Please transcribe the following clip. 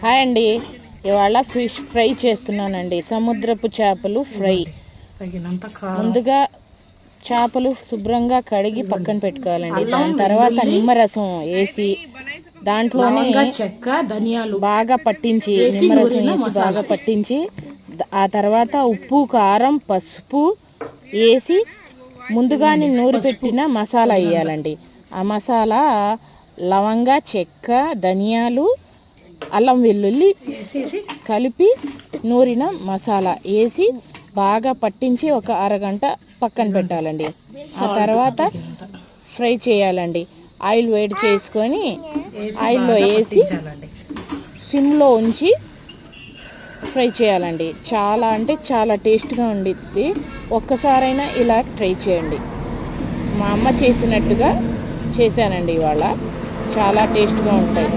Hi అండి, ఇవాళ fish fry చేస్తున్నానండి. సముద్రపు చేపలు ఫ్రై. ముందుగా చేపలు శుభ్రంగా కడిగి పక్కన పెట్టుకోవాలండి. దాని తర్వాత నిమ్మరసం వేసి దాంట్లోనే చెక్క ధనియాలు బాగా పట్టించి నిమ్మరసం వేసి బాగా పట్టించి ఆ తర్వాత ఉప్పు కారం పసుపు వేసి ముందుగానే నూరి పెట్టిన మసాలా వేయాలండి. ఆ మసాలా లవంగా చెక్క ధనియాలు అల్లం వెల్లుల్లి కలిపి నూరిన మసాలా వేసి బాగా పట్టించి ఒక అరగంట పక్కన పెట్టాలండి. ఆ తర్వాత ఫ్రై చేయాలండి. ఆయిల్ వేడి చేసుకొని ఆయిల్లో వేసి సిమ్లో ఉంచి ఫ్రై చేయాలండి. చాలా అంటే చాలా టేస్ట్గా ఉండిద్ది. ఒక్కసారైనా ఇలా ట్రై చేయండి. మా అమ్మ చేసినట్టుగా చేశానండి. ఇవాళ చాలా టేస్ట్గా ఉంటాయి.